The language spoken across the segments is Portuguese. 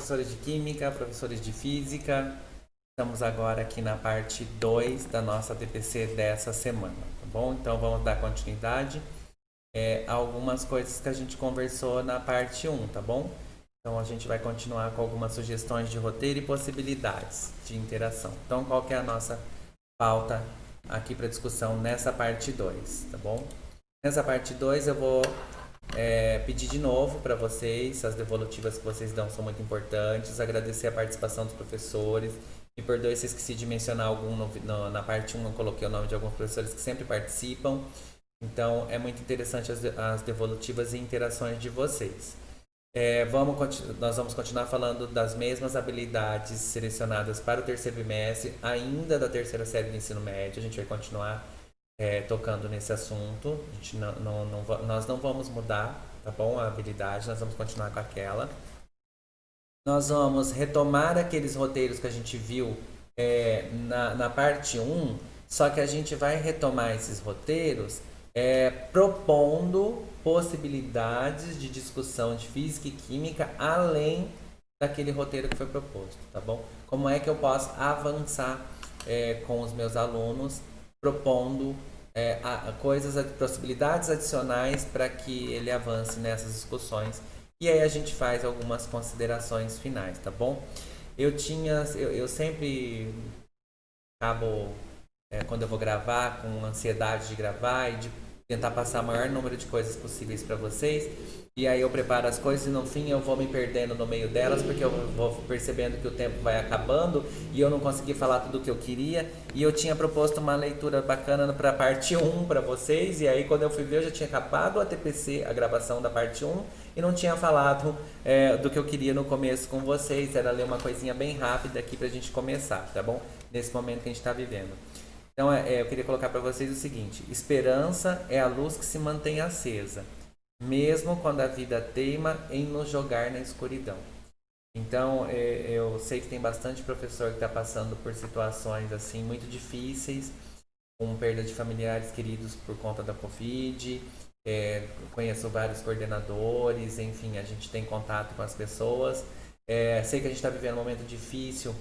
professores de Química, professores de Física. Estamos agora aqui na parte 2 da nossa TPC dessa semana, tá bom? Então vamos dar continuidade a algumas coisas que a gente conversou na parte 1, tá bom? Então a gente vai continuar com algumas sugestões de roteiro e possibilidades de interação. Então qual que é a nossa pauta aqui para discussão nessa parte 2, tá bom? Nessa parte 2 eu vou pedir de novo para vocês, as devolutivas que vocês dão são muito importantes, agradecer a participação dos professores. Me perdoe se esqueci de mencionar algum na parte 1, eu coloquei o nome de alguns professores que sempre participam. Então é muito interessante as devolutivas e interações de vocês. Nós vamos continuar falando das mesmas habilidades selecionadas para o terceiro bimestre, ainda da terceira série do ensino médio. A gente vai continuar tocando nesse assunto. Nós não vamos mudar, tá bom? A habilidade, nós vamos continuar com aquela. Nós vamos retomar aqueles roteiros que a gente viu na parte 1, só que a gente vai retomar esses roteiros propondo possibilidades de discussão de física e química além daquele roteiro que foi proposto, tá bom? Como é que eu posso avançar com os meus alunos propondo possibilidades adicionais para que ele avance nessas discussões. E aí a gente faz algumas considerações finais, tá bom? Eu sempre acabo, quando eu vou gravar, com ansiedade de gravar e de tentar passar o maior número de coisas possíveis para vocês. E aí eu preparo as coisas e no fim eu vou me perdendo no meio delas, porque eu vou percebendo que o tempo vai acabando e eu não consegui falar tudo o que eu queria. E eu tinha proposto uma leitura bacana para a parte 1 para vocês, e aí quando eu fui ver eu já tinha acabado a TPC, a gravação da parte 1, e não tinha falado do que eu queria no começo com vocês. Era ler uma coisinha bem rápida aqui para a gente começar, tá bom? Nesse momento que a gente está vivendo. Então eu queria colocar para vocês o seguinte: esperança é a luz que se mantém acesa, mesmo quando a vida teima em nos jogar na escuridão. Então, eu sei que tem bastante professor que está passando por situações assim muito difíceis, com perda de familiares queridos por conta da Covid. Conheço vários coordenadores, enfim, a gente tem contato com as pessoas. Sei que a gente está vivendo um momento difícil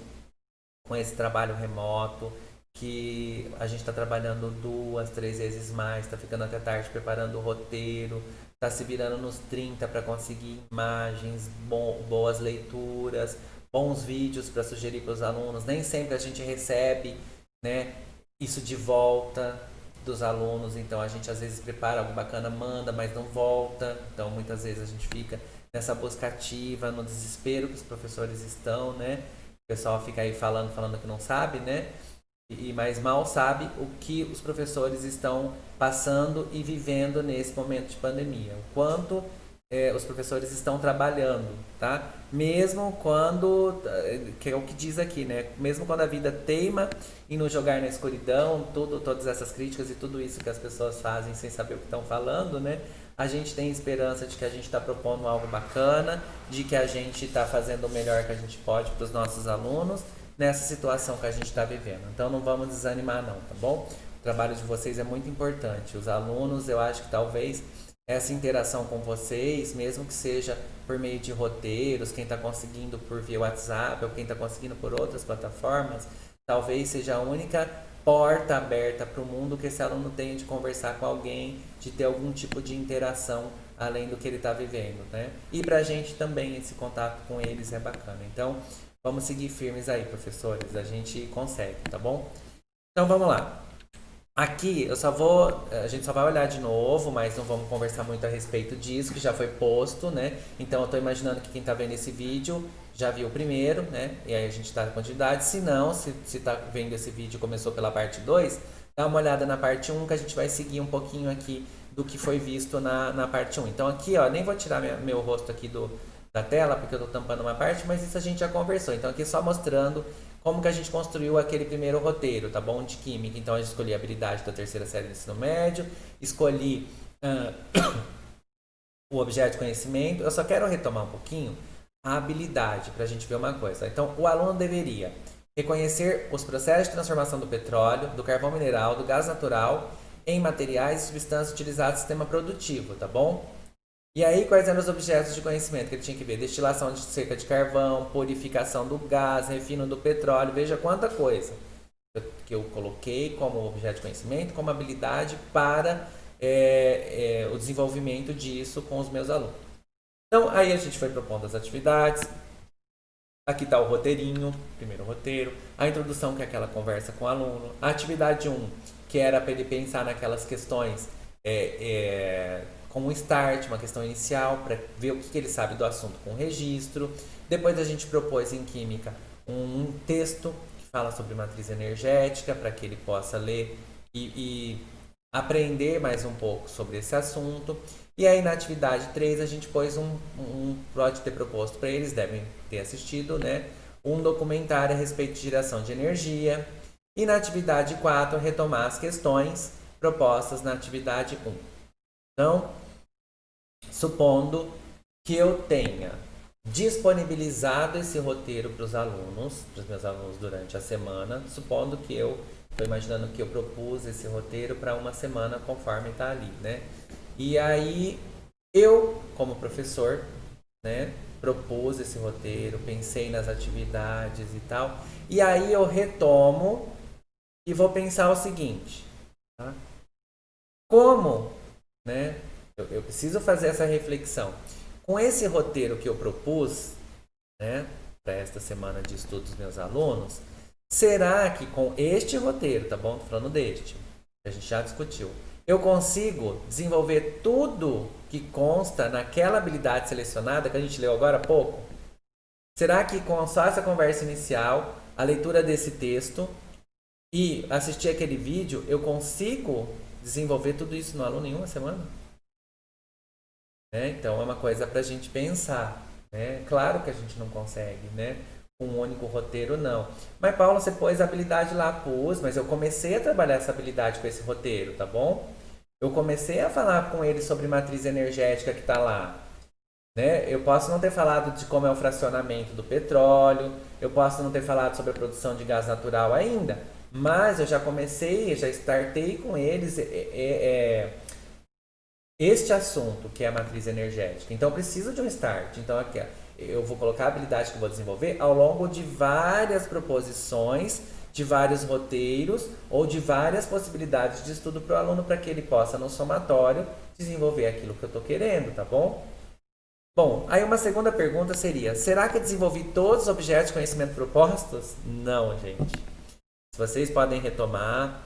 com esse trabalho remoto, que a gente está trabalhando 2, 3 vezes mais, está ficando até tarde preparando o roteiro, está se virando nos 30 para conseguir imagens, boas leituras, bons vídeos para sugerir para os alunos. Nem sempre a gente recebe, né, isso de volta dos alunos, então a gente às vezes prepara algo bacana, manda, mas não volta. Então muitas vezes a gente fica nessa busca ativa, no desespero que os professores estão, né? O pessoal fica aí falando que não sabe, né? Mas mal sabe o que os professores estão passando e vivendo nesse momento de pandemia. O quanto os professores estão trabalhando, tá? Mesmo quando, que é o que diz aqui, né? Mesmo quando a vida teima em nos jogar na escuridão, todas essas críticas e tudo isso que as pessoas fazem sem saber o que estão falando, né? A gente tem esperança de que a gente está propondo algo bacana, de que a gente está fazendo o melhor que a gente pode para os nossos alunos nessa situação que a gente está vivendo. Então não vamos desanimar não, tá bom? O trabalho de vocês é muito importante. Os alunos, eu acho que talvez essa interação com vocês, mesmo que seja por meio de roteiros, quem está conseguindo por via WhatsApp ou quem está conseguindo por outras plataformas, talvez seja a única porta aberta para o mundo que esse aluno tenha de conversar com alguém, de ter algum tipo de interação além do que ele está vivendo, né? E para a gente também esse contato com eles é bacana. Então, vamos seguir firmes aí, professores. A gente consegue, tá bom? Então, vamos lá. Aqui, a gente só vai olhar de novo, mas não vamos conversar muito a respeito disso, que já foi posto, né? Então, eu estou imaginando que quem está vendo esse vídeo já viu o primeiro, né? E aí a gente dá continuidade. Se não, se está vendo esse vídeo e começou pela parte 2, dá uma olhada na parte 1, que a gente vai seguir um pouquinho aqui do que foi visto na parte 1. Então, aqui, ó, nem vou tirar meu rosto aqui da tela, porque eu estou tampando uma parte, mas isso a gente já conversou. Então, aqui só mostrando como que a gente construiu aquele primeiro roteiro, tá bom? De química. Então, eu escolhi a habilidade da terceira série do ensino médio, escolhi o objeto de conhecimento. Eu só quero retomar um pouquinho a habilidade, para a gente ver uma coisa. Então, o aluno deveria reconhecer os processos de transformação do petróleo, do carvão mineral, do gás natural em materiais e substâncias utilizadas no sistema produtivo, tá bom? E aí, quais eram os objetos de conhecimento que ele tinha que ver? Destilação de seca de carvão, purificação do gás, refino do petróleo, veja quanta coisa que eu coloquei como objeto de conhecimento, como habilidade para o desenvolvimento disso com os meus alunos. Então, aí a gente foi propondo as atividades. Aqui está o roteirinho, primeiro roteiro, a introdução, que é aquela conversa com o aluno, a atividade 1, que era para ele pensar naquelas questões com um start, uma questão inicial, para ver o que ele sabe do assunto com registro. Depois a gente propôs em Química um texto que fala sobre matriz energética, para que ele possa ler e aprender mais um pouco sobre esse assunto. E aí na atividade 3 a gente pôs pode ter proposto para eles, devem ter assistido, né? Um documentário a respeito de geração de energia. E na atividade 4, retomar as questões propostas na atividade 1. Então, supondo que eu tenha disponibilizado esse roteiro para os meus alunos durante a semana, supondo que estou imaginando que eu propus esse roteiro para uma semana conforme está ali, né? E aí eu, como professor, né, propus esse roteiro, pensei nas atividades e tal, e aí eu retomo e vou pensar o seguinte, tá? Como, né, eu preciso fazer essa reflexão. Com esse roteiro que eu propus, né, para esta semana de estudo dos meus alunos, será que com este roteiro, tá bom? Tô falando deste, que a gente já discutiu, eu consigo desenvolver tudo que consta naquela habilidade selecionada que a gente leu agora há pouco? Será que com só essa conversa inicial, a leitura desse texto e assistir aquele vídeo, eu consigo desenvolver tudo isso no aluno em uma semana? Então é uma coisa para a gente pensar. Né? Claro que a gente não consegue, né? Com um único roteiro, não. Mas, Paulo, você pôs a habilidade lá, pus, mas eu comecei a trabalhar essa habilidade com esse roteiro, tá bom? Eu comecei a falar com ele sobre matriz energética que está lá. Né? Eu posso não ter falado de como é o fracionamento do petróleo, eu posso não ter falado sobre a produção de gás natural ainda, mas eu já comecei, já startei com eles este assunto, que é a matriz energética. Então, eu preciso de um start. Então, aqui, eu vou colocar a habilidade que eu vou desenvolver ao longo de várias proposições, de vários roteiros ou de várias possibilidades de estudo para o aluno, para que ele possa, no somatório, desenvolver aquilo que eu estou querendo, tá bom? Bom, aí uma segunda pergunta seria, será que eu desenvolvi todos os objetos de conhecimento propostos? Não, gente. Se vocês podem retomar,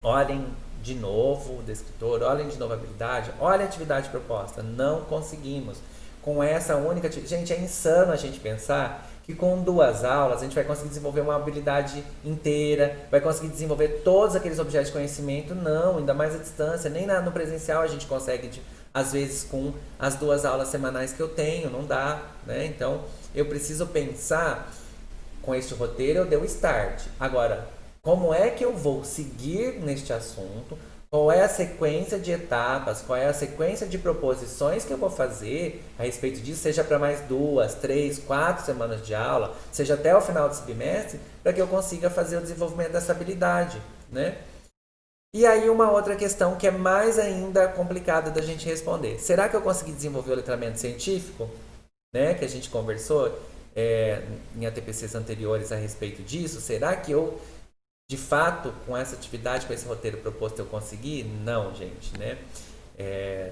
olhem de novo o descritor, olhem de novo a habilidade, olhem a atividade proposta. Não conseguimos. Com essa única atividade. Gente, é insano a gente pensar que com 2 aulas a gente vai conseguir desenvolver uma habilidade inteira, vai conseguir desenvolver todos aqueles objetos de conhecimento. Não, ainda mais à distância, nem no presencial a gente consegue, às vezes, com as 2 aulas semanais que eu tenho, não dá, né? Então, eu preciso pensar, com este roteiro eu dei o start. Agora, como é que eu vou seguir neste assunto? Qual é a sequência de etapas? Qual é a sequência de proposições que eu vou fazer a respeito disso? Seja para mais 2, 3, 4 semanas de aula, seja até o final desse bimestre, para que eu consiga fazer o desenvolvimento dessa habilidade, né? E aí uma outra questão que é mais ainda complicada da gente responder. Será que eu consegui desenvolver o letramento científico? Né? Que a gente conversou em ATPCs anteriores a respeito disso. Será que eu, de fato, com essa atividade, com esse roteiro proposto, eu consegui? Não, gente, né?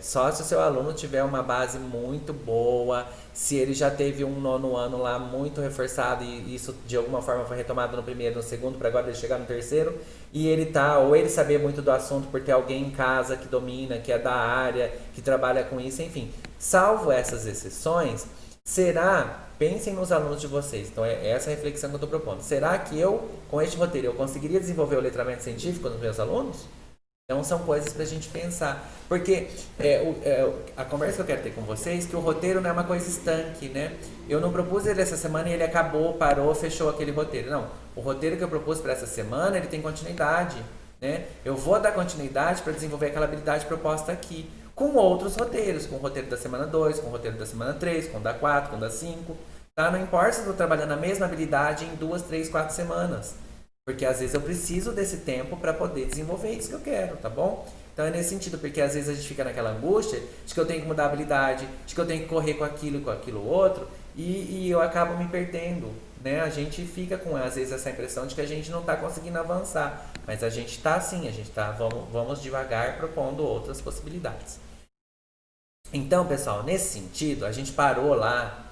Só se o seu aluno tiver uma base muito boa, se ele já teve um 9º ano lá muito reforçado e isso de alguma forma foi retomado no primeiro, no segundo, para agora ele chegar no terceiro, e ele ou ele saber muito do assunto por ter alguém em casa que domina, que é da área, que trabalha com isso, enfim. Salvo essas exceções, pensem nos alunos de vocês. Então é essa a reflexão que eu estou propondo. Será que eu, com este roteiro, eu conseguiria desenvolver o letramento científico nos meus alunos? Então são coisas para a gente pensar. Porque a conversa que eu quero ter com vocês, que o roteiro não é uma coisa estanque, né? Eu não propus ele essa semana e ele acabou, parou, fechou aquele roteiro. Não, o roteiro que eu propus para essa semana, ele tem continuidade, né? Eu vou dar continuidade para desenvolver aquela habilidade proposta aqui, com outros roteiros, com o roteiro da semana 2, com o roteiro da semana 3, com o da 4, com o da 5, tá? Não importa se eu estou trabalhando a mesma habilidade em 2, 3, 4 semanas. Porque às vezes eu preciso desse tempo para poder desenvolver isso que eu quero, tá bom? Então é nesse sentido, porque às vezes a gente fica naquela angústia de que eu tenho que mudar a habilidade, de que eu tenho que correr com aquilo outro, e eu acabo me perdendo, né? A gente fica com, às vezes, essa impressão de que a gente não está conseguindo avançar, mas a gente está sim, a gente está, vamos devagar propondo outras possibilidades. Então, pessoal, nesse sentido, a gente parou lá,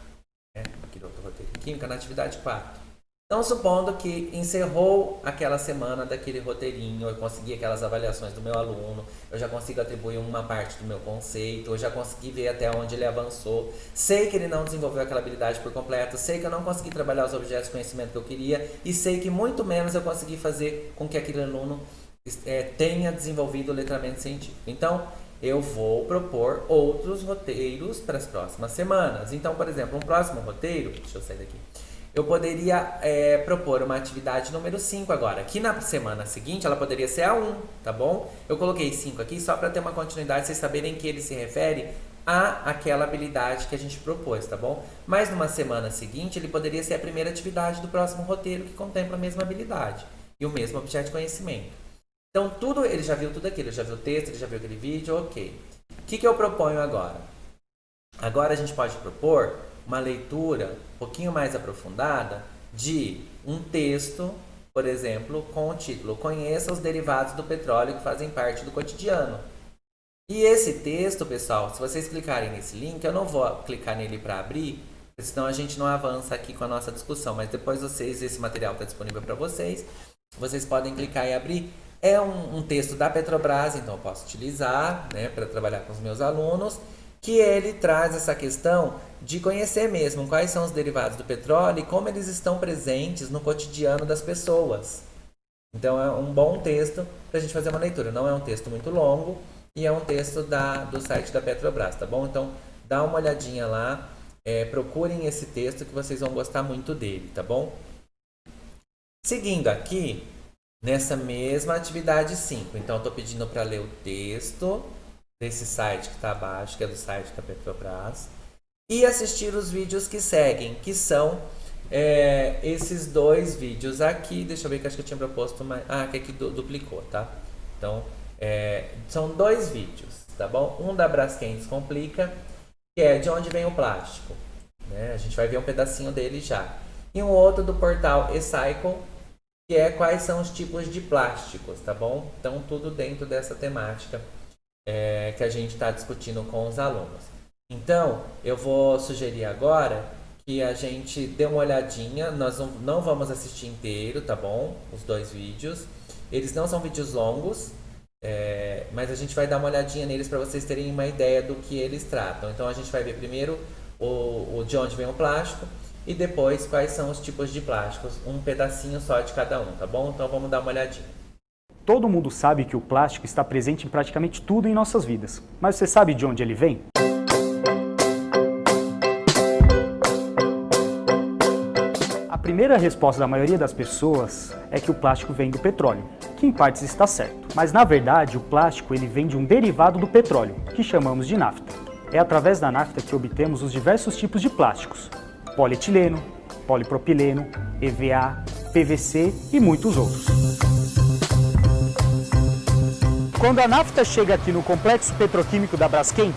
né, aqui do outro roteiro de química, na atividade 4. Então, supondo que encerrou aquela semana daquele roteirinho, eu consegui aquelas avaliações do meu aluno, eu já consigo atribuir uma parte do meu conceito, eu já consegui ver até onde ele avançou, sei que ele não desenvolveu aquela habilidade por completo, sei que eu não consegui trabalhar os objetos de conhecimento que eu queria e sei que muito menos eu consegui fazer com que aquele aluno tenha desenvolvido o letramento científico. Então, eu vou propor outros roteiros para as próximas semanas. Então, por exemplo, um próximo roteiro, deixa eu sair daqui, eu poderia propor uma atividade número 5 agora, que na semana seguinte ela poderia ser a 1, tá bom? Eu coloquei 5 aqui só para ter uma continuidade, vocês saberem que ele se refere a aquela habilidade que a gente propôs, tá bom? Mas numa semana seguinte ele poderia ser a primeira atividade do próximo roteiro que contempla a mesma habilidade e o mesmo objeto de conhecimento. Então tudo, ele já viu tudo aquilo, ele já viu o texto, ele já viu aquele vídeo, ok. O que eu proponho agora? Agora a gente pode propor uma leitura um pouquinho mais aprofundada de um texto, por exemplo, com o título Conheça os derivados do petróleo que fazem parte do cotidiano. E esse texto, pessoal, se vocês clicarem nesse link, eu não vou clicar nele para abrir, senão a gente não avança aqui com a nossa discussão, mas depois esse material está disponível para vocês, vocês podem clicar e abrir. É um texto da Petrobras, então eu posso utilizar, né, para trabalhar com os meus alunos, que ele traz essa questão de conhecer mesmo quais são os derivados do petróleo e como eles estão presentes no cotidiano das pessoas. Então é um bom texto para a gente fazer uma leitura. Não é um texto muito longo e é um texto do site da Petrobras, tá bom? Então dá uma olhadinha lá, procurem esse texto que vocês vão gostar muito dele, tá bom? Seguindo aqui, nessa mesma atividade 5, então estou pedindo para ler o texto desse site que está abaixo, que é do site da Petrobras, e assistir os vídeos que seguem, que são esses 2 vídeos aqui. Deixa eu ver que acho que eu tinha proposto mais. Que aqui duplicou, tá? Então, são 2 vídeos, tá bom? Um da Braskem Descomplica, que é de onde vem o plástico, né? A gente vai ver um pedacinho dele já. E um outro do portal eCycle, que é quais são os tipos de plásticos, tá bom? Então, tudo dentro dessa temática que a gente está discutindo com os alunos. Então, eu vou sugerir agora que a gente dê uma olhadinha. Nós não vamos assistir inteiro, tá bom? Os 2 vídeos. Eles não são vídeos longos, mas a gente vai dar uma olhadinha neles para vocês terem uma ideia do que eles tratam. Então, a gente vai ver primeiro o de onde vem o plástico e depois quais são os tipos de plásticos. Um pedacinho só de cada um, tá bom? Então, vamos dar uma olhadinha. Todo mundo sabe que o plástico está presente em praticamente tudo em nossas vidas. Mas você sabe de onde ele vem? A primeira resposta da maioria das pessoas é que o plástico vem do petróleo, que em partes está certo. Mas na verdade o plástico ele vem de um derivado do petróleo, que chamamos de nafta. É através da nafta que obtemos os diversos tipos de plásticos: polietileno, polipropileno, EVA, PVC e muitos outros. Quando a nafta chega aqui no complexo petroquímico da Braskem,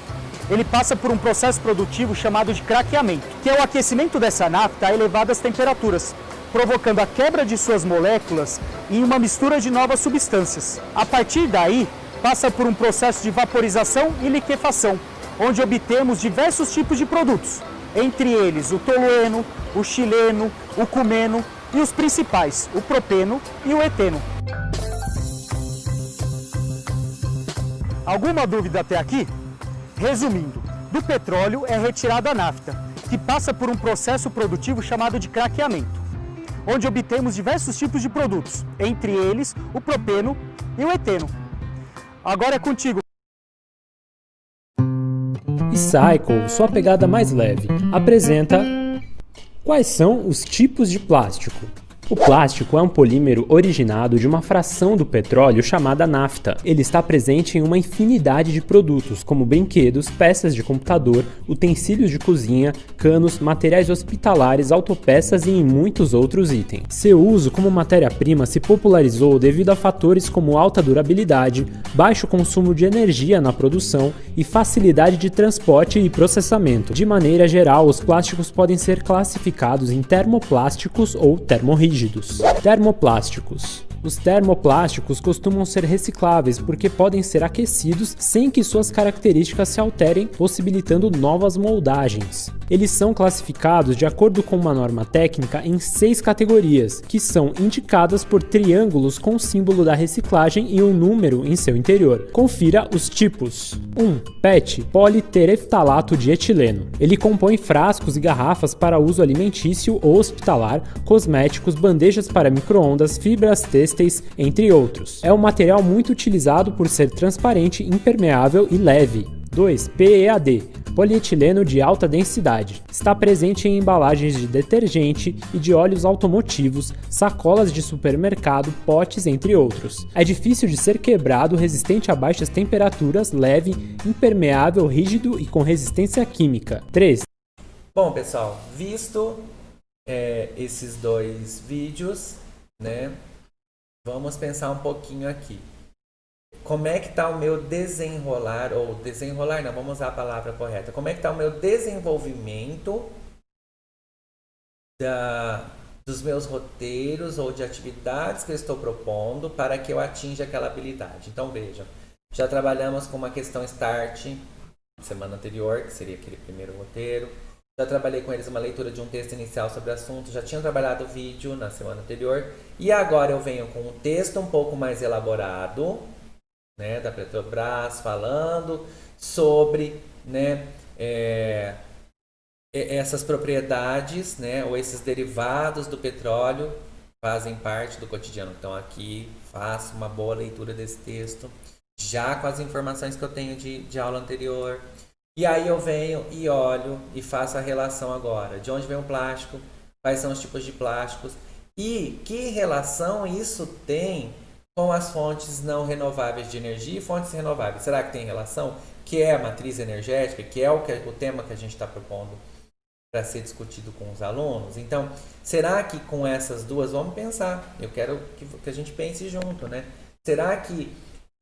ele passa por um processo produtivo chamado de craqueamento, que é o aquecimento dessa nafta a elevadas temperaturas, provocando a quebra de suas moléculas em uma mistura de novas substâncias. A partir daí, passa por um processo de vaporização e liquefação, onde obtemos diversos tipos de produtos, entre eles o tolueno, o xileno, o cumeno e os principais, o propeno e o eteno. Alguma dúvida até aqui? Resumindo, do petróleo é retirada a nafta, que passa por um processo produtivo chamado de craqueamento, onde obtemos diversos tipos de produtos, entre eles o propeno e o eteno. Agora é contigo. eCycle, sua pegada mais leve, apresenta quais são os tipos de plástico. O plástico é um polímero originado de uma fração do petróleo chamada nafta. Ele está presente em uma infinidade de produtos, como brinquedos, peças de computador, utensílios de cozinha, canos, materiais hospitalares, autopeças e em muitos outros itens. Seu uso como matéria-prima se popularizou devido a fatores como alta durabilidade, baixo consumo de energia na produção e facilidade de transporte e processamento. De maneira geral, os plásticos podem ser classificados em termoplásticos ou termorrígidos. Termoplásticos. Os termoplásticos costumam ser recicláveis porque podem ser aquecidos sem que suas características se alterem, possibilitando novas moldagens. Eles são classificados de acordo com uma norma técnica em 6 categorias, que são indicadas por triângulos com o símbolo da reciclagem e um número em seu interior. Confira os tipos. 1. PET, politereftalato de etileno. Ele compõe frascos e garrafas para uso alimentício ou hospitalar, cosméticos, bandejas para micro-ondas, fibras têxteis, entre outros. É um material muito utilizado por ser transparente, impermeável e leve. 2. PEAD, polietileno de alta densidade. Está presente em embalagens de detergente e de óleos automotivos, sacolas de supermercado, potes, entre outros. É difícil de ser quebrado, resistente a baixas temperaturas, leve, impermeável, rígido e com resistência química. 3. Bom, pessoal, visto esses 2 vídeos, né, vamos pensar um pouquinho aqui. Como é que está o meu desenrolar, ou desenrolar não, vamos usar a palavra correta. Como é que está o meu desenvolvimento dos meus roteiros ou de atividades que eu estou propondo para que eu atinja aquela habilidade. Então veja, já trabalhamos com uma questão start semana anterior, que seria aquele primeiro roteiro. Já trabalhei com eles uma leitura de um texto inicial sobre o assunto, já tinha trabalhado o vídeo na semana anterior. E agora eu venho com um texto um pouco mais elaborado, né, da Petrobras, falando sobre, né, essas propriedades, né, ou esses derivados do petróleo fazem parte do cotidiano. Então aqui faço uma boa leitura desse texto, já com as informações que eu tenho de aula anterior. E aí eu venho e olho e faço a relação agora. De onde vem o plástico? Quais são os tipos de plásticos? E que relação isso tem com as fontes não renováveis de energia e fontes renováveis? Será que tem relação? Que é a matriz energética, que é o tema que a gente está propondo para ser discutido com os alunos. Então, será que com essas duas, vamos pensar, eu quero que a gente pense junto, né? Será que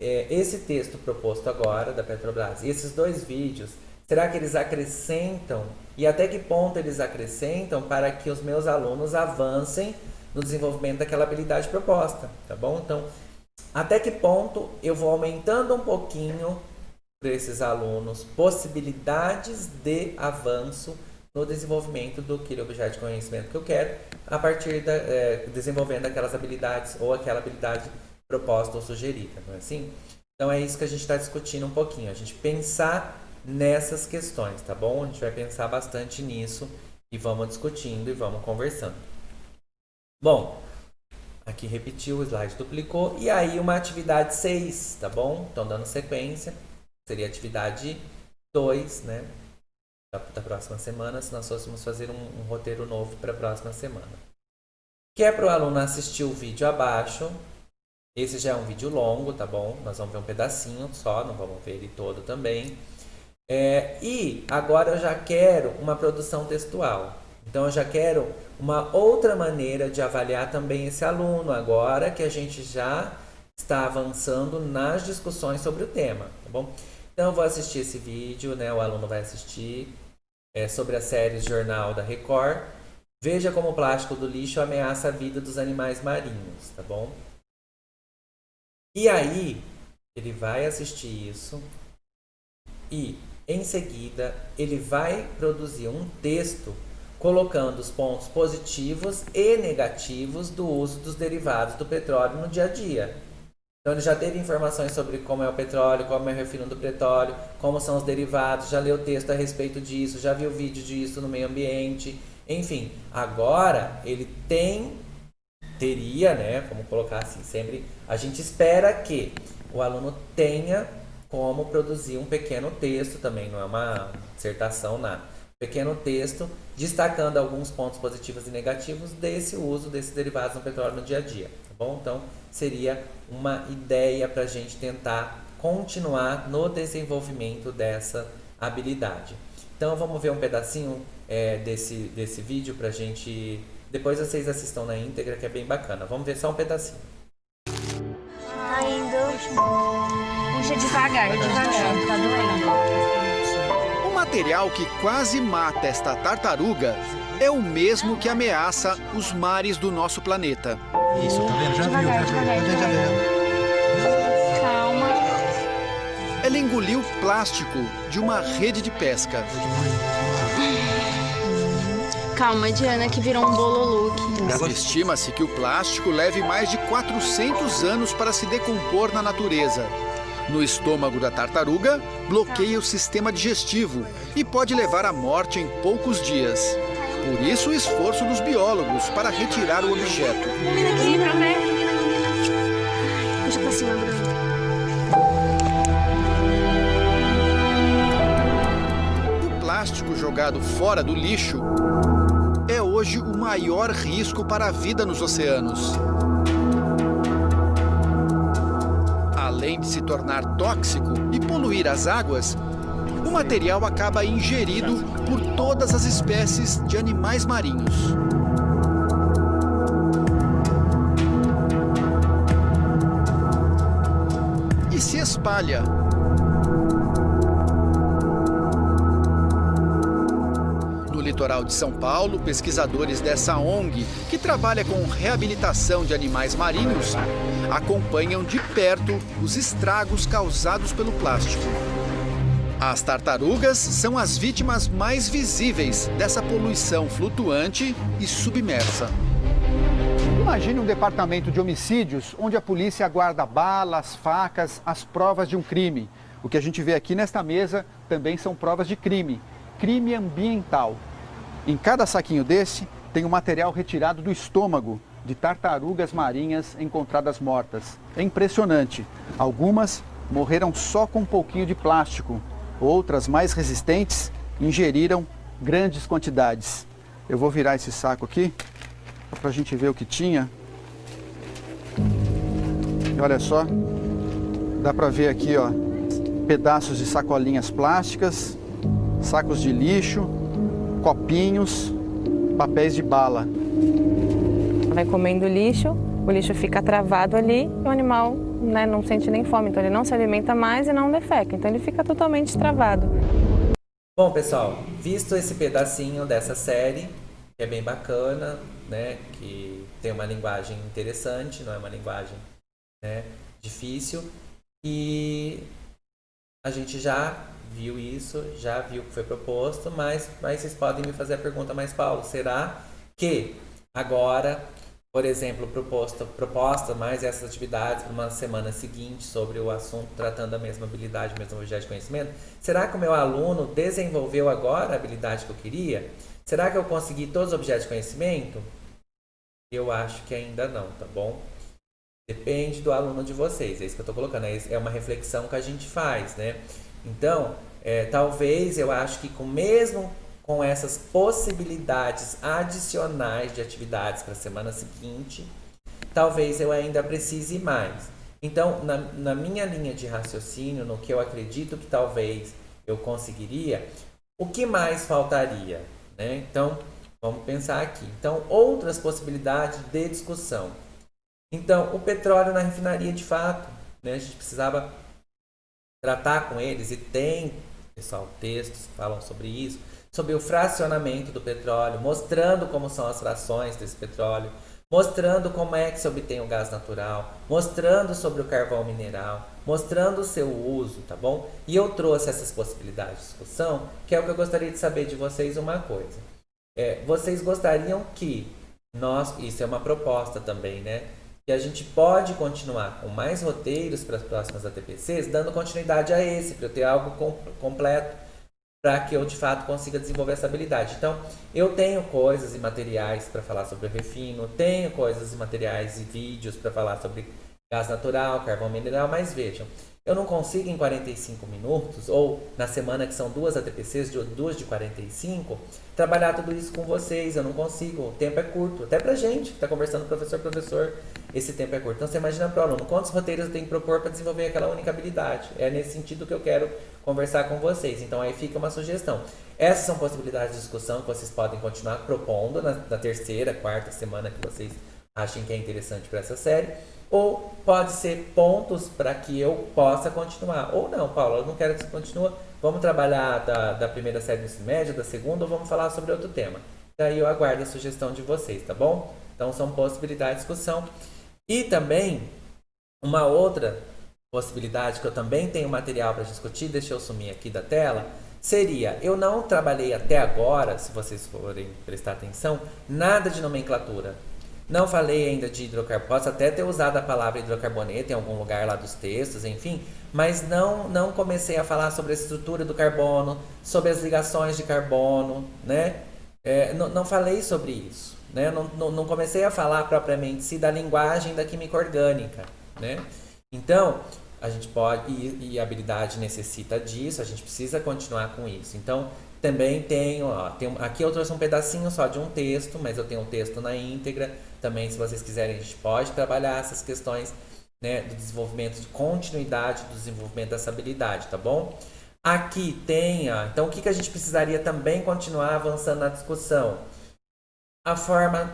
esse texto proposto agora da Petrobras e esses 2 vídeos, será que eles acrescentam, e até que ponto eles acrescentam para que os meus alunos avancem no desenvolvimento daquela habilidade proposta, tá bom? Então, até que ponto eu vou aumentando um pouquinho para esses alunos possibilidades de avanço no desenvolvimento do aquele objeto de conhecimento que eu quero, a partir desenvolvendo aquelas habilidades ou aquela habilidade proposta ou sugerida, não é assim? Então é isso que a gente está discutindo um pouquinho, a gente pensar nessas questões, tá bom? A gente vai pensar bastante nisso e vamos discutindo e vamos conversando. Bom, aqui repetiu, o slide duplicou, e aí uma atividade 6, tá bom? Então dando sequência, seria a atividade 2, né? Da próxima semana, se nós fôssemos fazer um roteiro novo para a próxima semana. Que é para o aluno assistir o vídeo abaixo. Esse já é um vídeo longo, tá bom? Nós vamos ver um pedacinho só, não vamos ver ele todo também. E agora eu já quero uma produção textual. Então eu já quero uma outra maneira de avaliar também esse aluno, agora que a gente já está avançando nas discussões sobre o tema, tá bom? Então eu vou assistir esse vídeo, né? O aluno vai assistir sobre a série Jornal da Record. Veja como o plástico do lixo ameaça a vida dos animais marinhos, tá bom? E aí, ele vai assistir isso e, em seguida, ele vai produzir um texto colocando os pontos positivos e negativos do uso dos derivados do petróleo no dia a dia. Então, ele já teve informações sobre como é o petróleo, como é o refino do petróleo, como são os derivados, já leu texto a respeito disso, já viu vídeo disso no meio ambiente, enfim. Agora, ele teria, né, vamos colocar assim, sempre a gente espera que o aluno tenha como produzir um pequeno texto também, não é uma dissertação, nada, pequeno texto destacando alguns pontos positivos e negativos desse uso desses derivados no petróleo no dia a dia, tá bom? Então, seria uma ideia para a gente tentar continuar no desenvolvimento dessa habilidade. Então, vamos ver um pedacinho desse vídeo para a gente... Depois vocês assistam na íntegra, que é bem bacana. Vamos ver só um pedacinho. Tá indo. Puxa devagar, tá doendo. O material que quase mata esta tartaruga é o mesmo que ameaça os mares do nosso planeta. Isso, tá vendo? Já viu, já viu. Calma. Ela engoliu plástico de uma rede de pesca. Calma, Diana, que virou um bololô aqui. Estima-se que o plástico leve mais de 400 anos para se decompor na natureza. No estômago da tartaruga, bloqueia o sistema digestivo e pode levar à morte em poucos dias. Por isso, o esforço dos biólogos para retirar o objeto. Aqui pra ver. Puxa pra cima, Bruno. O plástico jogado fora do lixo é hoje o maior risco para a vida nos oceanos. Além de se tornar tóxico e poluir as águas, o material acaba ingerido por todas as espécies de animais marinhos. E se espalha. No litoral de São Paulo, pesquisadores dessa ONG, que trabalha com reabilitação de animais marinhos, acompanham de perto os estragos causados pelo plástico. As tartarugas são as vítimas mais visíveis dessa poluição flutuante e submersa. Imagine um departamento de homicídios onde a polícia aguarda balas, facas, as provas de um crime. O que a gente vê aqui nesta mesa também são provas de crime, crime ambiental. Em cada saquinho desse tem um material retirado do estômago de tartarugas marinhas encontradas mortas. É impressionante. Algumas morreram só com um pouquinho de plástico. Outras, mais resistentes, ingeriram grandes quantidades. Eu vou virar esse saco aqui, para a gente ver o que tinha. E olha só, dá para ver aqui, ó, pedaços de sacolinhas plásticas, sacos de lixo, copinhos, papéis de bala. Vai comendo lixo, o lixo fica travado ali e o animal, né, não sente nem fome, então ele não se alimenta mais e não defeca, então ele fica totalmente travado. Bom, pessoal, visto esse pedacinho dessa série, que é bem bacana, né, que tem uma linguagem interessante, não é uma linguagem, né, difícil, e a gente já viu isso, já viu o que foi proposto, mas vocês podem me fazer a pergunta, mas Paulo, será que agora, por exemplo, proposta mais essas atividades para uma semana seguinte sobre o assunto tratando da mesma habilidade, mesmo objeto de conhecimento, será que o meu aluno desenvolveu agora a habilidade que eu queria? Será que eu consegui todos os objetos de conhecimento? Eu acho que ainda não, tá bom? Depende do aluno de vocês, é isso que eu estou colocando, é uma reflexão que a gente faz, né? Então, talvez eu acho que mesmo com essas possibilidades adicionais de atividades para a semana seguinte, talvez eu ainda precise mais. Então, na minha linha de raciocínio, no que eu acredito que talvez eu conseguiria, o que mais faltaria, né? Então, vamos pensar aqui. Então, outras possibilidades de discussão. Então, o petróleo na refinaria, de fato, né? A gente precisava tratar com eles, e tem, pessoal, textos que falam sobre isso, sobre o fracionamento do petróleo, mostrando como são as frações desse petróleo, mostrando como é que se obtém o gás natural, mostrando sobre o carvão mineral, mostrando o seu uso, tá bom? E eu trouxe essas possibilidades de discussão, que é o que eu gostaria de saber de vocês uma coisa. Vocês gostariam que isso é uma proposta também, né? Que a gente pode continuar com mais roteiros para as próximas ATPCs, dando continuidade a esse, para eu ter algo completo, para que eu de fato consiga desenvolver essa habilidade. Então, eu tenho coisas e materiais para falar sobre o refino, tenho coisas e materiais e vídeos para falar sobre gás natural, carvão mineral, mas vejam, eu não consigo em 45 minutos, ou na semana que são 2 ATPCs, 2 de 45, trabalhar tudo isso com vocês. Eu não consigo, o tempo é curto. Até pra gente que está conversando professor, esse tempo é curto. Então você imagina para o aluno, quantos roteiros eu tenho que propor para desenvolver aquela única habilidade? É nesse sentido que eu quero conversar com vocês. Então aí fica uma sugestão. Essas são possibilidades de discussão que vocês podem continuar propondo na terceira, quarta semana que vocês achem que é interessante para essa série. Ou pode ser pontos para que eu possa continuar. Ou não, Paulo, eu não quero que você continue. Vamos trabalhar da primeira série do ensino médio, da segunda, ou vamos falar sobre outro tema. Daí eu aguardo a sugestão de vocês, tá bom? Então são possibilidades de discussão. E também, uma outra possibilidade que eu também tenho material para discutir, deixa eu sumir aqui da tela, seria, eu não trabalhei até agora, se vocês forem prestar atenção, nada de nomenclatura. Não falei ainda de hidrocarboneto, posso até ter usado a palavra hidrocarboneto em algum lugar lá dos textos, enfim, mas não comecei a falar sobre a estrutura do carbono, sobre as ligações de carbono, né? Não falei sobre isso, né? Não comecei a falar propriamente da linguagem da química orgânica, né? Então, a gente pode, e a habilidade necessita disso, a gente precisa continuar com isso. Então, também aqui eu trouxe um pedacinho só de um texto, mas eu tenho um texto na íntegra. Também, se vocês quiserem, a gente pode trabalhar essas questões, né, do desenvolvimento, de continuidade do desenvolvimento dessa habilidade, tá bom? Aqui tem, então o que a gente precisaria também continuar avançando na discussão? A forma,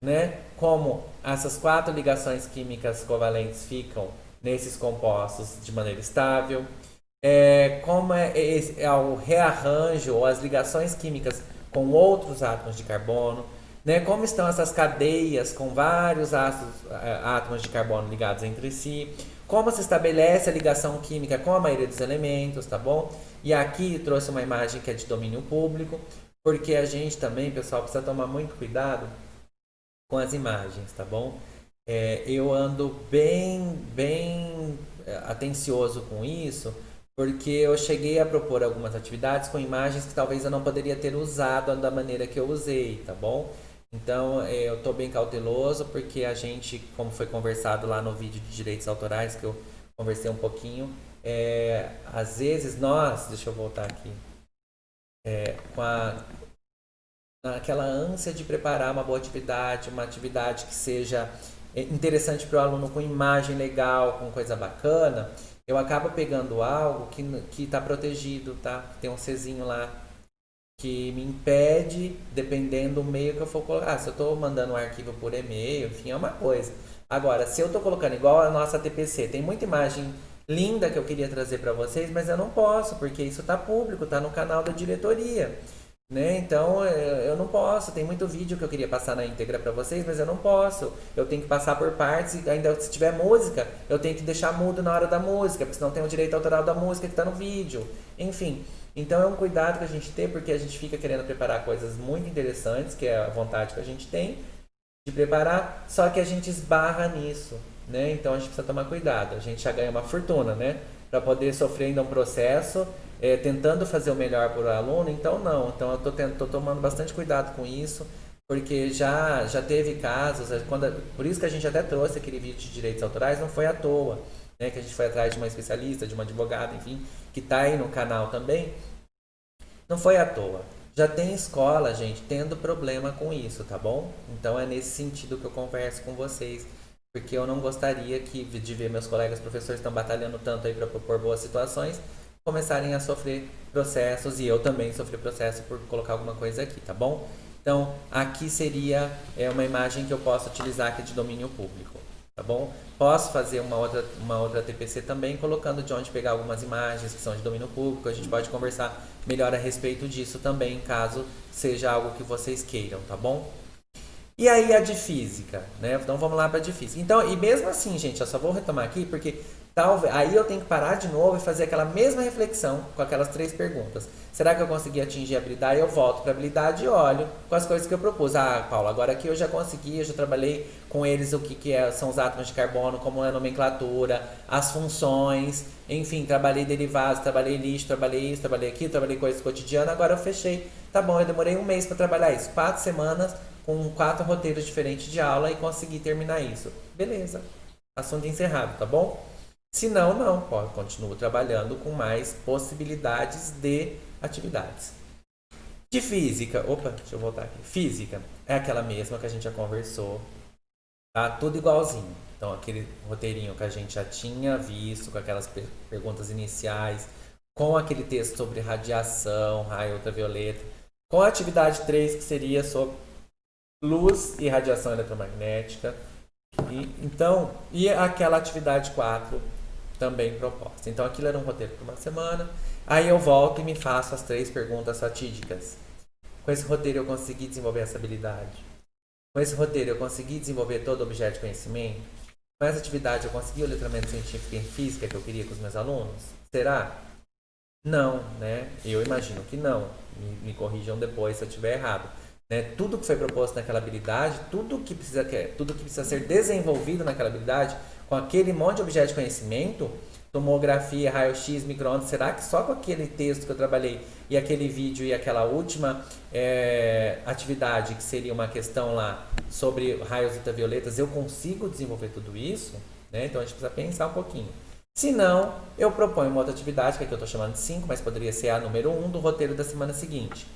né, como essas 4 ligações químicas covalentes ficam nesses compostos de maneira estável, como é o rearranjo ou as ligações químicas com outros átomos de carbono, né, como estão essas cadeias com vários átomos de carbono ligados entre si, como se estabelece a ligação química com a maioria dos elementos, tá bom? E aqui trouxe uma imagem que é de domínio público, porque a gente também, pessoal, precisa tomar muito cuidado com as imagens, tá bom? Eu ando bem atencioso com isso, porque eu cheguei a propor algumas atividades com imagens que talvez eu não poderia ter usado da maneira que eu usei, tá bom? Então, eu estou bem cauteloso, porque a gente, como foi conversado lá no vídeo de direitos autorais, que eu conversei um pouquinho, às vezes deixa eu voltar aqui, com aquela ânsia de preparar uma boa atividade, uma atividade que seja interessante para o aluno, com imagem legal, com coisa bacana, eu acabo pegando algo que está protegido, tá? Tem um Czinho lá que me impede, dependendo do meio que eu for colocar. Se eu estou mandando um arquivo por e-mail, enfim, é uma coisa. Agora, se eu estou colocando igual a nossa TPC, tem muita imagem linda que eu queria trazer para vocês, mas eu não posso, porque isso está público, está no canal da diretoria, né? Então, eu não posso. Tem muito vídeo que eu queria passar na íntegra para vocês, mas eu não posso. Eu tenho que passar por partes, e ainda se tiver música, eu tenho que deixar mudo na hora da música, porque senão tem o direito autoral da música que está no vídeo. Enfim, então é um cuidado que a gente tem, porque a gente fica querendo preparar coisas muito interessantes, que é a vontade que a gente tem de preparar, só que a gente esbarra nisso, né? Então a gente precisa tomar cuidado. A gente já ganha uma fortuna, né, para poder sofrer ainda um processo, tentando fazer o melhor para o aluno. Então não, então eu tô tomando bastante cuidado com isso, porque já teve casos, por isso que a gente até trouxe aquele vídeo de direitos autorais, não foi à toa, né, que a gente foi atrás de uma especialista, de uma advogada, enfim, que está aí no canal também. Não foi à toa. Já tem escola, gente, tendo problema com isso, tá bom? Então é nesse sentido que eu converso com vocês, porque eu não gostaria de ver meus colegas professores que estão batalhando tanto aí para propor boas situações, começarem a sofrer processos, e eu também sofri processo por colocar alguma coisa aqui, tá bom? Então, aqui seria uma imagem que eu posso utilizar aqui de domínio público, tá bom? Posso fazer uma outra TPC também, colocando de onde pegar algumas imagens que são de domínio público. A gente pode conversar melhor a respeito disso também, caso seja algo que vocês queiram, tá bom? E aí a de física, né? Então vamos lá para a de física. Então, e mesmo assim, gente, eu só vou retomar aqui, porque aí eu tenho que parar de novo e fazer aquela mesma reflexão com aquelas 3 perguntas. Será que eu consegui atingir a habilidade? Eu volto para a habilidade e olho com as coisas que eu propus. Paulo, agora aqui eu já consegui, eu já trabalhei com eles o que são os átomos de carbono, como é a nomenclatura, as funções, enfim, trabalhei derivados, trabalhei lixo, trabalhei isso, trabalhei aquilo, trabalhei coisas cotidianas, agora eu fechei. Tá bom, eu demorei 1 mês para trabalhar isso, 4 semanas, com 4 roteiros diferentes de aula, e consegui terminar isso. Beleza, assunto encerrado, tá bom? Se não, não, continuo trabalhando com mais possibilidades de atividades. De física, deixa eu voltar aqui. Física é aquela mesma que a gente já conversou, tá? Tudo igualzinho. Então, aquele roteirinho que a gente já tinha visto, com aquelas perguntas iniciais, com aquele texto sobre radiação, raio ultravioleta, com a atividade 3, que seria sobre luz e radiação eletromagnética. E aquela atividade 4 também proposta. Então, aquilo era um roteiro por uma semana. Aí eu volto e me faço as 3 perguntas fatídicas. Com esse roteiro eu consegui desenvolver essa habilidade? Com esse roteiro eu consegui desenvolver todo o objeto de conhecimento? Com essa atividade eu consegui o letramento científico e física que eu queria com os meus alunos? Será? Não, né? Eu imagino que não. Me corrijam depois se eu estiver errado. Né? Tudo que foi proposto naquela habilidade, tudo que precisa ser desenvolvido naquela habilidade, com aquele monte de objeto de conhecimento, tomografia, raio-x, micro-ondas, será que só com aquele texto que eu trabalhei e aquele vídeo e aquela última atividade, que seria uma questão lá sobre raios ultravioletas, eu consigo desenvolver tudo isso? Né? Então a gente precisa pensar um pouquinho. Se não, eu proponho uma outra atividade, que aqui eu estou chamando de 5, mas poderia ser a número 1 do roteiro da semana seguinte.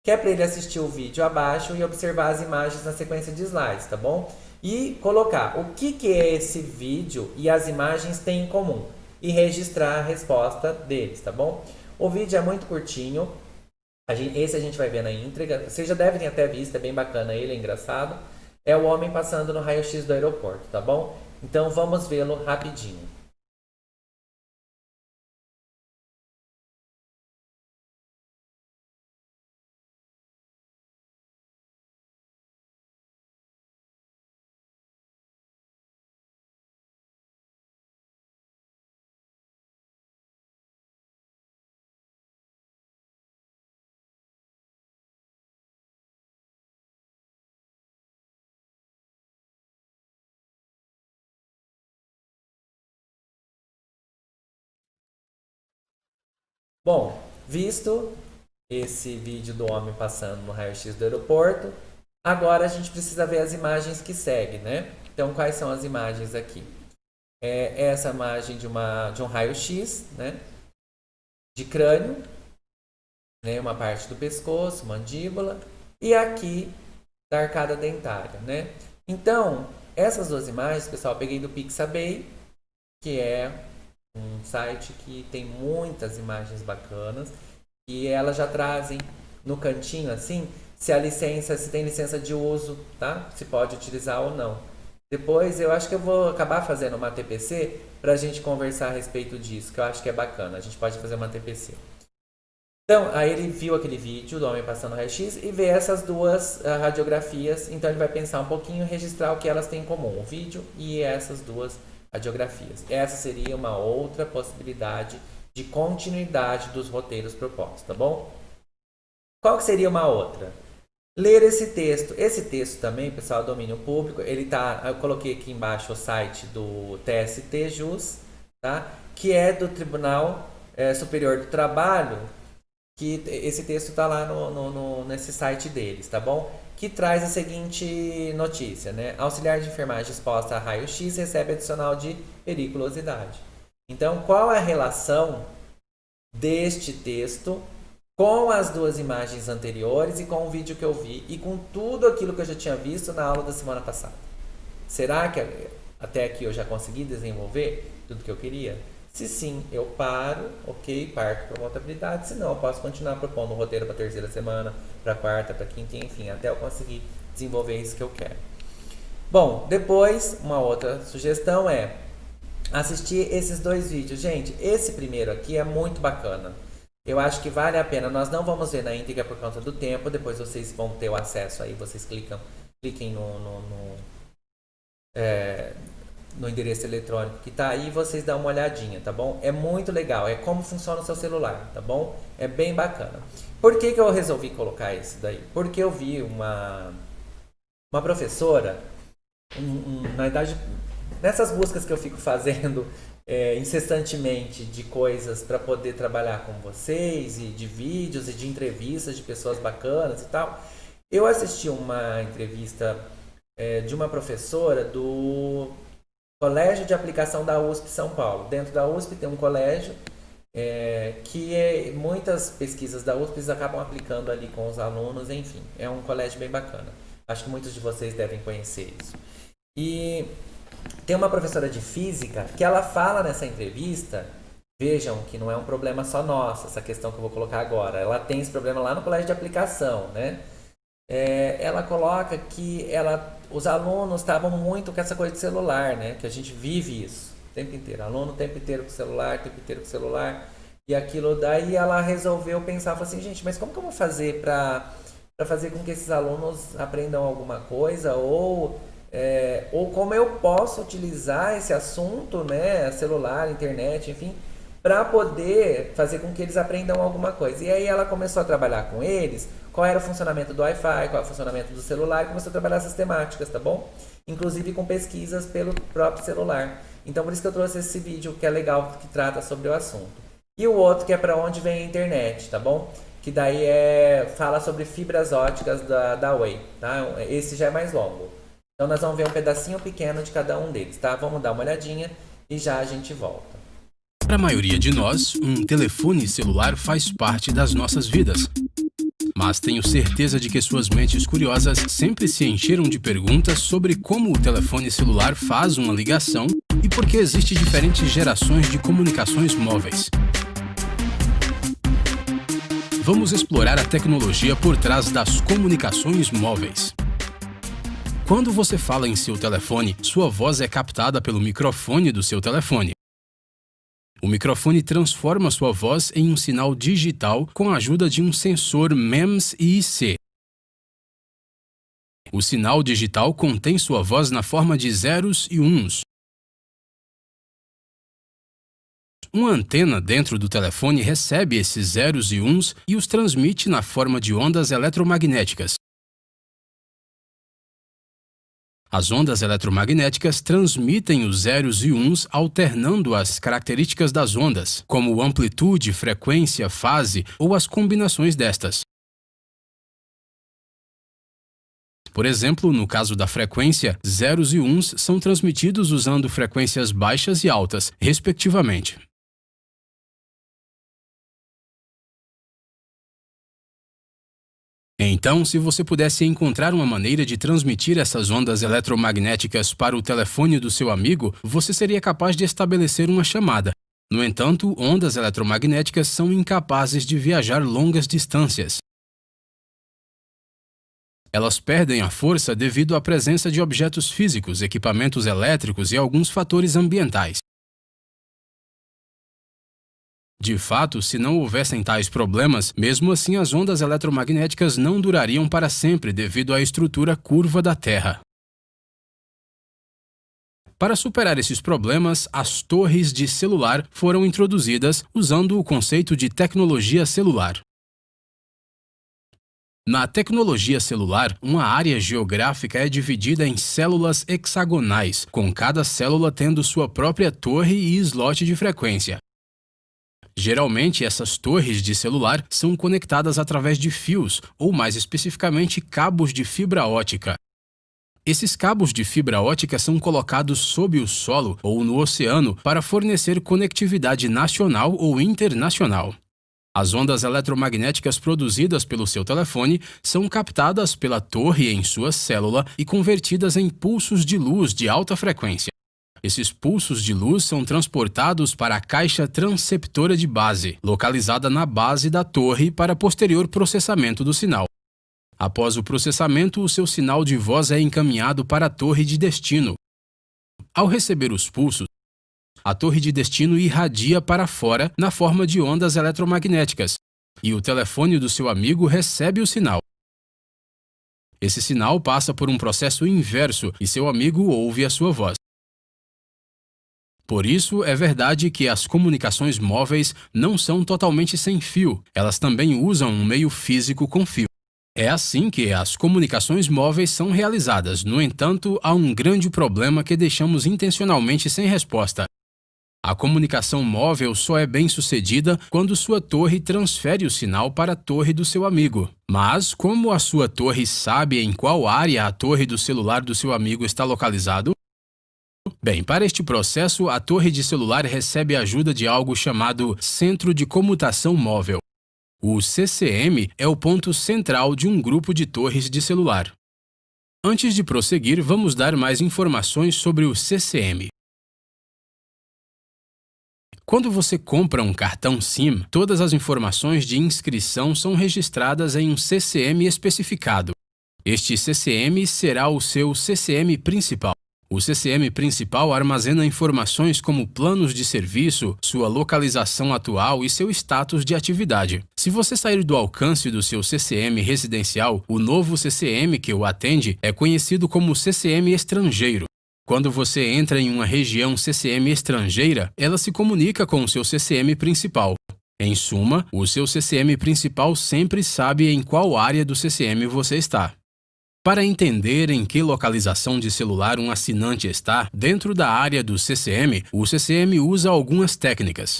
Que é para ele assistir o vídeo abaixo e observar as imagens na sequência de slides, tá bom? E colocar o que é esse vídeo e as imagens têm em comum. E registrar a resposta deles, tá bom? O vídeo é muito curtinho. Esse a gente vai ver na íntegra. Vocês já devem ter até visto, é bem bacana ele, é engraçado. É o homem passando no raio-x do aeroporto, tá bom? Então vamos vê-lo rapidinho. Bom, visto esse vídeo do homem passando no raio-x do aeroporto, agora a gente precisa ver as imagens que seguem, né? Então, quais são as imagens aqui? Essa imagem de um raio-x, né? De crânio, né? Uma parte do pescoço, mandíbula, e aqui da arcada dentária, né? Então, essas duas imagens, pessoal, eu peguei do Pixabay, que é um site que tem muitas imagens bacanas e elas já trazem no cantinho assim se tem licença de uso, tá? Se pode utilizar ou não. Depois eu acho que eu vou acabar fazendo uma TPC para a gente conversar a respeito disso, que eu acho que é bacana. A gente pode fazer uma TPC. Então, aí ele viu aquele vídeo do homem passando raio-x e vê essas duas radiografias. Então ele vai pensar um pouquinho e registrar o que elas têm em comum, o vídeo e essas duas radiografias. Essa seria uma outra possibilidade de continuidade dos roteiros propostos, tá bom? Qual que seria uma outra? Ler esse texto. Esse texto também, pessoal, domínio público, eu coloquei aqui embaixo o site do TST-JUS, tá? Que é do Tribunal Superior do Trabalho, que esse texto está lá nesse site deles, tá bom? Que traz a seguinte notícia, né? Auxiliar de enfermagem exposta a raio-x recebe adicional de periculosidade. Então, qual é a relação deste texto com as duas imagens anteriores e com o vídeo que eu vi e com tudo aquilo que eu já tinha visto na aula da semana passada? Será que até aqui eu já consegui desenvolver tudo que eu queria? Se sim, eu paro, ok, parto para uma outra habilidade. Se não, eu posso continuar propondo um roteiro para a terceira semana, para a quarta, para a quinta, enfim, até eu conseguir desenvolver isso que eu quero. Bom, depois, uma outra sugestão é assistir esses dois vídeos. Gente, esse primeiro aqui é muito bacana. Eu acho que vale a pena. Nós não vamos ver na íntegra por conta do tempo. Depois vocês vão ter o acesso aí. Vocês cliquem no endereço eletrônico que está aí e vocês dão uma olhadinha, tá bom? É muito legal. É como funciona o seu celular, tá bom? É bem bacana. Por que eu resolvi colocar isso daí? Porque eu vi uma professora, na verdade, nessas buscas que eu fico fazendo incessantemente de coisas para poder trabalhar com vocês, e de vídeos e de entrevistas de pessoas bacanas e tal, eu assisti uma entrevista de uma professora do Colégio de Aplicação da USP São Paulo. Dentro da USP tem um colégio muitas pesquisas da USP eles acabam aplicando ali com os alunos, enfim. É um colégio bem bacana. Acho que muitos de vocês devem conhecer isso. E tem uma professora de física que ela fala nessa entrevista, vejam que não é um problema só nosso, essa questão que eu vou colocar agora. Ela tem esse problema lá no colégio de aplicação, né? Ela coloca que os alunos estavam muito com essa coisa de celular, né? Que a gente vive isso o tempo inteiro. Aluno o tempo inteiro com celular, o tempo inteiro com celular. E aquilo daí ela resolveu pensar, falou assim, gente, mas como que eu vou fazer para fazer com que esses alunos aprendam alguma coisa? Ou como eu posso utilizar esse assunto, né? Celular, internet, enfim, para poder fazer com que eles aprendam alguma coisa. E aí ela começou a trabalhar com eles, qual era o funcionamento do Wi-Fi, qual era o funcionamento do celular, e começou a trabalhar essas temáticas, tá bom? Inclusive com pesquisas pelo próprio celular. Então por isso que eu trouxe esse vídeo que é legal, que trata sobre o assunto. E o outro que é para onde vem a internet, tá bom? Que daí fala sobre fibras óticas da Oi, tá? Esse já é mais longo. Então nós vamos ver um pedacinho pequeno de cada um deles, tá? Vamos dar uma olhadinha e já a gente volta. Para a maioria de nós, um telefone celular faz parte das nossas vidas. Mas tenho certeza de que suas mentes curiosas sempre se encheram de perguntas sobre como o telefone celular faz uma ligação e por que existem diferentes gerações de comunicações móveis. Vamos explorar a tecnologia por trás das comunicações móveis. Quando você fala em seu telefone, sua voz é captada pelo microfone do seu telefone. O microfone transforma sua voz em um sinal digital com a ajuda de um sensor MEMS-IC. O sinal digital contém sua voz na forma de zeros e uns. Uma antena dentro do telefone recebe esses zeros e uns e os transmite na forma de ondas eletromagnéticas. As ondas eletromagnéticas transmitem os zeros e uns alternando as características das ondas, como amplitude, frequência, fase ou as combinações destas. Por exemplo, no caso da frequência, zeros e uns são transmitidos usando frequências baixas e altas, respectivamente. Então, se você pudesse encontrar uma maneira de transmitir essas ondas eletromagnéticas para o telefone do seu amigo, você seria capaz de estabelecer uma chamada. No entanto, ondas eletromagnéticas são incapazes de viajar longas distâncias. Elas perdem a força devido à presença de objetos físicos, equipamentos elétricos e alguns fatores ambientais. De fato, se não houvessem tais problemas, mesmo assim as ondas eletromagnéticas não durariam para sempre devido à estrutura curva da Terra. Para superar esses problemas, as torres de celular foram introduzidas usando o conceito de tecnologia celular. Na tecnologia celular, uma área geográfica é dividida em células hexagonais, com cada célula tendo sua própria torre e slot de frequência. Geralmente, essas torres de celular são conectadas através de fios, ou mais especificamente, cabos de fibra ótica. Esses cabos de fibra ótica são colocados sob o solo ou no oceano para fornecer conectividade nacional ou internacional. As ondas eletromagnéticas produzidas pelo seu telefone são captadas pela torre em sua célula e convertidas em pulsos de luz de alta frequência. Esses pulsos de luz são transportados para a caixa transceptora de base, localizada na base da torre para posterior processamento do sinal. Após o processamento, o seu sinal de voz é encaminhado para a torre de destino. Ao receber os pulsos, a torre de destino irradia para fora na forma de ondas eletromagnéticas, e o telefone do seu amigo recebe o sinal. Esse sinal passa por um processo inverso e seu amigo ouve a sua voz. Por isso, é verdade que as comunicações móveis não são totalmente sem fio, elas também usam um meio físico com fio. É assim que as comunicações móveis são realizadas. No entanto, há um grande problema que deixamos intencionalmente sem resposta. A comunicação móvel só é bem-sucedida quando sua torre transfere o sinal para a torre do seu amigo. Mas, como a sua torre sabe em qual área a torre do celular do seu amigo está localizado? Bem, para este processo, a torre de celular recebe a ajuda de algo chamado Centro de Comutação Móvel. O CCM é o ponto central de um grupo de torres de celular. Antes de prosseguir, vamos dar mais informações sobre o CCM. Quando você compra um cartão SIM, todas as informações de inscrição são registradas em um CCM especificado. Este CCM será o seu CCM principal. O CCM principal armazena informações como planos de serviço, sua localização atual e seu status de atividade. Se você sair do alcance do seu CCM residencial, o novo CCM que o atende é conhecido como CCM estrangeiro. Quando você entra em uma região CCM estrangeira, ela se comunica com o seu CCM principal. Em suma, o seu CCM principal sempre sabe em qual área do CCM você está. Para entender em que localização de celular um assinante está dentro da área do CCM, o CCM usa algumas técnicas.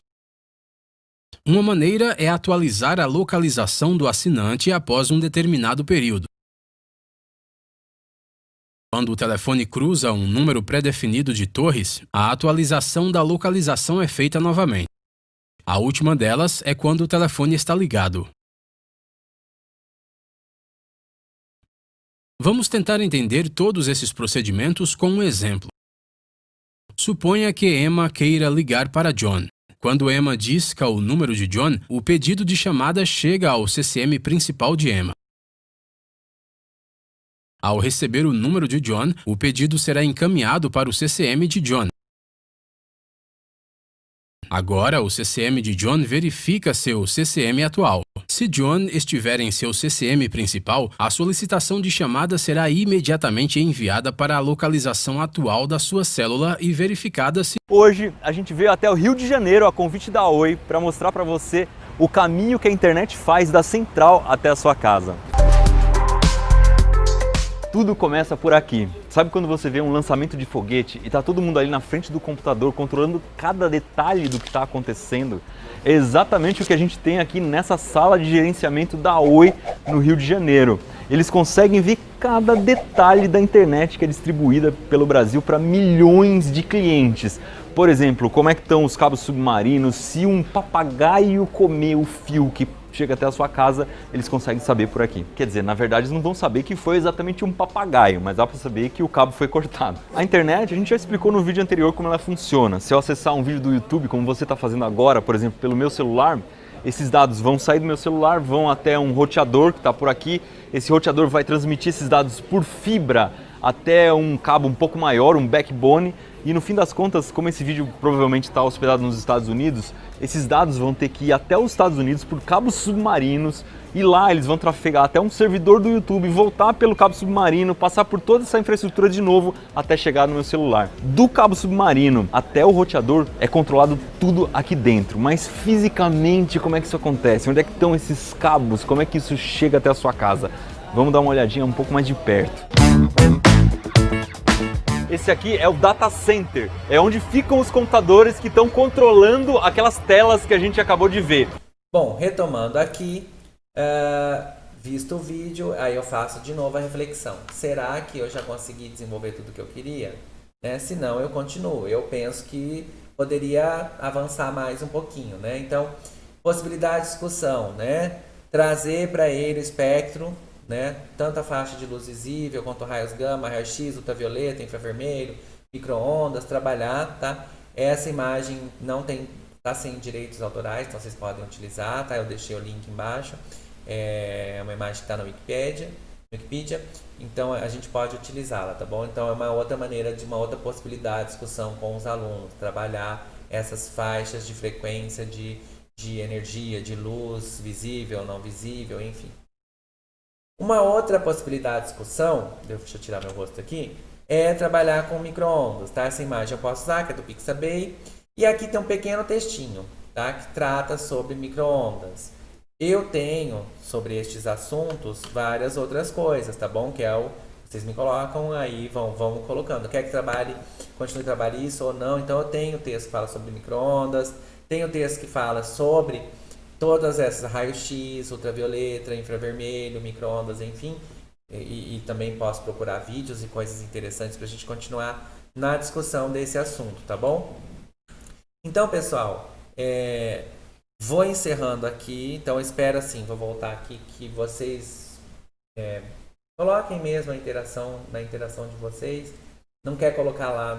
Uma maneira é atualizar a localização do assinante após um determinado período. Quando o telefone cruza um número pré-definido de torres, a atualização da localização é feita novamente. A última delas é quando o telefone está ligado. Vamos tentar entender todos esses procedimentos com um exemplo. Suponha que Emma queira ligar para John. Quando Emma disca o número de John, o pedido de chamada chega ao CCM principal de Emma. Ao receber o número de John, o pedido será encaminhado para o CCM de John. Agora, o CCM de John verifica seu CCM atual. Se John estiver em seu CCM principal, a solicitação de chamada será imediatamente enviada para a localização atual da sua célula e verificada se... Hoje a gente veio até o Rio de Janeiro a convite da Oi para mostrar para você o caminho que a internet faz da central até a sua casa. Tudo começa por aqui. Sabe quando você vê um lançamento de foguete e tá todo mundo ali na frente do computador controlando cada detalhe do que está acontecendo? É exatamente o que a gente tem aqui nessa sala de gerenciamento da Oi no Rio de Janeiro. Eles conseguem ver cada detalhe da internet que é distribuída pelo Brasil para milhões de clientes. Por exemplo, como é que estão os cabos submarinos, se um papagaio comer o fio que chega até a sua casa, eles conseguem saber por aqui. Quer dizer, na verdade eles não vão saber que foi exatamente um papagaio, mas dá para saber que o cabo foi cortado. A internet, a gente já explicou no vídeo anterior como ela funciona. Se eu acessar um vídeo do YouTube, como você está fazendo agora, por exemplo, pelo meu celular, esses dados vão sair do meu celular, vão até um roteador que está por aqui. Esse roteador vai transmitir esses dados por fibra até um cabo um pouco maior, um backbone. E no fim das contas, como esse vídeo provavelmente está hospedado nos Estados Unidos, esses dados vão ter que ir até os Estados Unidos por cabos submarinos e lá eles vão trafegar até um servidor do YouTube, voltar pelo cabo submarino, passar por toda essa infraestrutura de novo até chegar no meu celular. Do cabo submarino até o roteador é controlado tudo aqui dentro, mas fisicamente como é que isso acontece? Onde é que estão esses cabos? Como é que isso chega até a sua casa? Vamos dar uma olhadinha um pouco mais de perto. Esse aqui é o data center, é onde ficam os computadores que estão controlando aquelas telas que a gente acabou de ver. Bom, retomando aqui, visto o vídeo, aí eu faço de novo a reflexão. Será que eu já consegui desenvolver tudo que eu queria? Se não, eu continuo. Eu penso que poderia avançar mais um pouquinho, né? Então, possibilidade de discussão, né? Trazer para ele o espectro, né? Tanto a faixa de luz visível quanto raios gama, raio-x, ultravioleta, infravermelho, micro-ondas, trabalhar, tá? Essa imagem não tem, tá sem direitos autorais, então vocês podem utilizar, tá? Eu deixei o link embaixo, é uma imagem que está na Wikipedia, então a gente pode utilizá-la, tá bom? Então é uma outra maneira, de uma outra possibilidade de discussão com os alunos, trabalhar essas faixas de frequência de energia, de luz visível, não visível, enfim. Uma outra possibilidade de discussão, deixa eu tirar meu rosto aqui, é trabalhar com micro-ondas, tá? Essa imagem eu posso usar, que é do Pixabay, e aqui tem um pequeno textinho, tá? Que trata sobre micro-ondas. Eu tenho, sobre estes assuntos, várias outras coisas, tá bom? Que é o, vocês me colocam aí, vão colocando, quer que continue a trabalhar isso ou não, então eu tenho texto que fala sobre micro-ondas, tenho texto que fala sobre todas essas, raio-x, ultravioleta, infravermelho, micro-ondas, enfim. E também posso procurar vídeos e coisas interessantes para a gente continuar na discussão desse assunto, tá bom? Então, pessoal, vou encerrando aqui. Então, espero assim, vou voltar aqui, que vocês coloquem mesmo na interação de vocês. Não quer colocar lá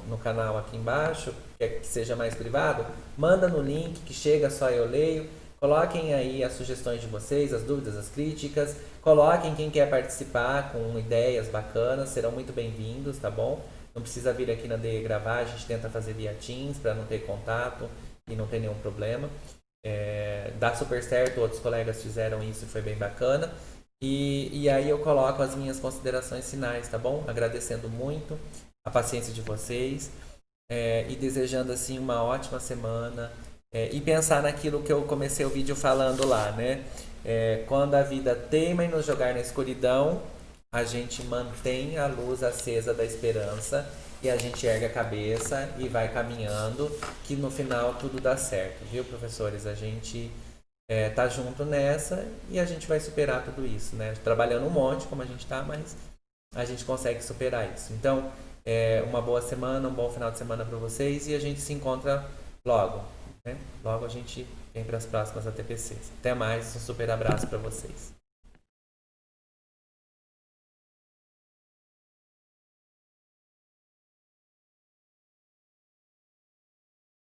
no canal aqui embaixo, quer que seja mais privado? Manda no link que chega, só eu leio. Coloquem aí as sugestões de vocês, as dúvidas, as críticas. Coloquem quem quer participar com ideias bacanas, serão muito bem-vindos, tá bom? Não precisa vir aqui na DE gravar, a gente tenta fazer via Teams para não ter contato e não ter nenhum problema. Dá super certo, outros colegas fizeram isso e foi bem bacana. E aí eu coloco as minhas considerações finais, tá bom? Agradecendo muito a paciência de vocês e desejando assim uma ótima semana e pensar naquilo que eu comecei o vídeo falando lá, né? Quando a vida teima em nos jogar na escuridão, a gente mantém a luz acesa da esperança e a gente ergue a cabeça e vai caminhando, que no final tudo dá certo, viu, professores? A gente tá junto nessa e a gente vai superar tudo isso, né? Trabalhando um monte como a gente tá, mas a gente consegue superar isso. Então, uma boa semana, um bom final de semana para vocês e a gente se encontra logo, né? Logo a gente vem para as próximas ATPCs. Até mais, um super abraço para vocês.